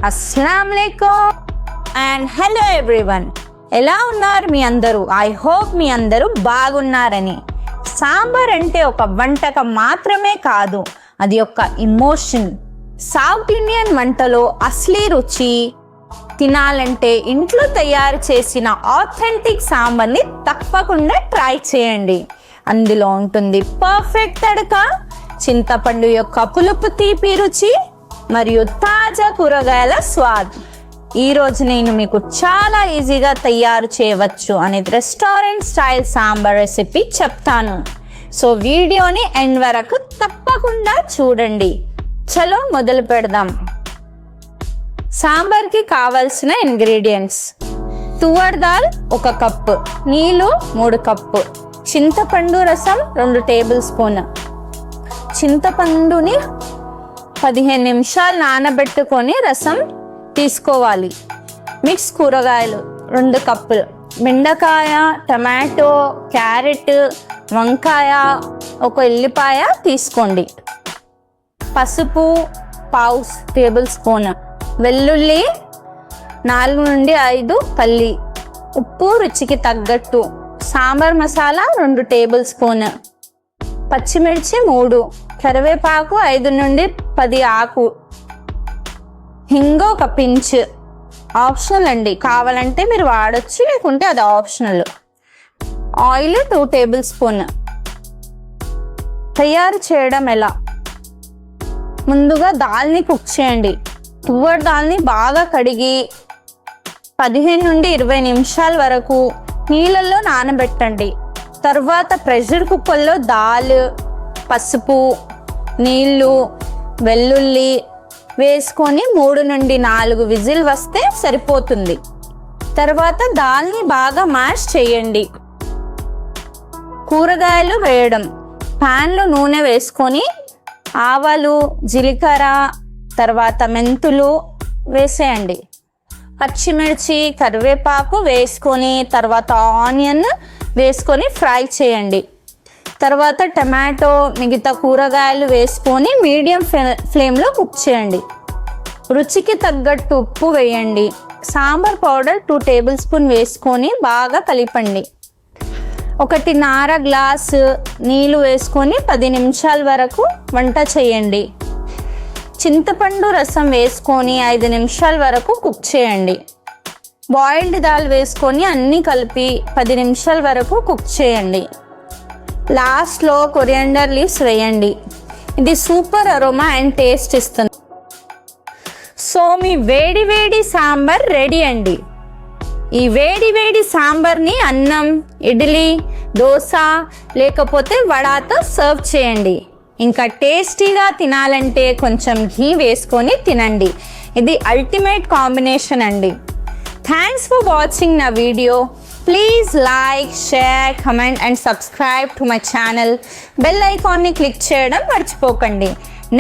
అస్సలాము అలైకుం and hello everyone. ఎలా ఉన్నారు మీ అందరూ? ఐ హోప్ మీ అందరూ బాగున్నారని. సాంబార్ అంటే ఒక వంటకం మాత్రమే కాదు, అది ఒక ఎమోషన్. సౌత్ ఇండియన్ వంటలో అసలీ రుచి తినాలంటే ఇంట్లో తయారు చేసిన ఆథెంటిక్ సాంబార్ని తప్పకుండా ట్రై చేయండి. అందులో ఉంటుంది పర్ఫెక్ట్ తడక, చింతపండు యొక్క పులుపు తీపి రుచి మరియు తాజా కూరగాయల స్వాద్. ఈరోజు నేను మీకు చాలా ఈజీగా తయారు చేయవచ్చు అనే రెస్టారెంట్ స్టైల్ సాంబార్ రెసిపీ చెప్తాను. సో వీడియోని ఎండ్ వరకు తప్పకుండా చూడండి. చలో మొదలు పెడదాం. సాంబార్కి కావాల్సిన ఇంగ్రీడియంట్స్: తువర్ దాల్ 1 కప్పు, నీళ్ళు 3 కప్పు, చింతపండు రసం 2 టేబుల్ స్పూన్. చింతపండుని 15 నిమిషాలు నానబెట్టుకొని రసం తీసుకోవాలి. మిక్స్ కూరగాయలు 2 కప్పులు, బెండకాయ, టమాటో, క్యారెట్, వంకాయ, 1 ఎల్లిపాయ తీసుకోండి. పసుపు 1/2 టేబుల్ స్పూన్, వెల్లుల్లి 4 నుండి 5 పల్లి, ఉప్పు రుచికి తగ్గట్టు, సాంబార్ మసాలా 2 టేబుల్ స్పూన్, పచ్చిమిర్చి 3, కరివేపాకు 5 నుండి 10 ఆకు, హింగు 1 పించ్. ఆప్షనల్ అండి, కావాలంటే మీరు వాడచ్చు, లేకుంటే అది ఆప్షనల్. Oil 2 table spoon. తయారు చేయడం ఎలా? ముందుగా దాల్ని కుక్ చేయండి. తువ్వర్ దాల్ని బాగా కడిగి 15 నుండి 20 నిమిషాల వరకు నీళ్ళల్లో నానబెట్టండి. తర్వాత ప్రెషర్ కుక్కర్లో దాల్, పసుపు, నీళ్ళు, వెల్లుల్లి వేసుకొని 3 నుండి 4 విజిల్ వస్తే సరిపోతుంది. తర్వాత దాల్ని బాగా మ్యాష్ చేయండి. కూరగాయలు వేయడం: ప్యాన్లో నూనె వేసుకొని ఆవాలు, జీలకర్ర, తర్వాత మెంతులు వేసేయండి. పచ్చిమిర్చి, కరివేపాకు వేసుకొని తర్వాత ఆనియన్ వేసుకొని ఫ్రై చేయండి. తర్వాత టమాటో, మిగతా కూరగాయలు వేసుకొని మీడియం ఫ్లేమ్లో కుక్ చేయండి. రుచికి తగ్గట్టు ఉప్పు వేయండి. సాంబార్ పౌడర్ 2 టేబుల్ స్పూన్ వేసుకొని బాగా కలిపండి. 1.5 గ్లాసు నీళ్ళు వేసుకొని 10 నిమిషాల వరకు వంట చేయండి. చింతపండు రసం వేసుకొని 5 నిమిషాల వరకు కుక్ చేయండి. బాయిల్డ్ దాల్ వేసుకొని అన్నీ కలిపి 10 నిమిషాల వరకు కుక్ చేయండి. లాస్ట్లో కొరియాండర్ లీవ్స్ వేయండి. ఇది సూపర్ అరోమా అండ్ టేస్ట్ ఇస్తుంది. సో మీ వేడి వేడి సాంబార్ రెడీ అండి. ఈ వేడి వేడి సాంబార్ని అన్నం, ఇడ్లీ, దోశ లేకపోతే వడాతో సర్వ్ చేయండి. ఇంకా టేస్టీగా తినాలంటే కొంచెం ఘీ వేసుకొని తినండి. ఇది అల్టిమేట్ కాంబినేషన్ అండి. థ్యాంక్స్ ఫర్ వాచింగ్ నా video. Please like, share, comment and subscribe to my channel. Bell ఐకాన్ని క్లిక్ చేయడం మర్చిపోకండి,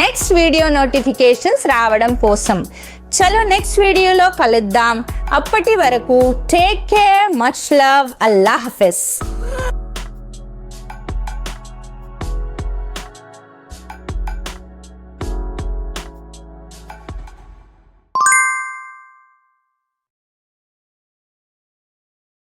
నెక్స్ట్ వీడియో నోటిఫికేషన్స్ రావడం కోసం. చలో నెక్స్ట్ వీడియోలో కలుద్దాం. అప్పటి వరకు టేక్ కేర్, మచ్ లవ్, అల్లా హఫీజ్.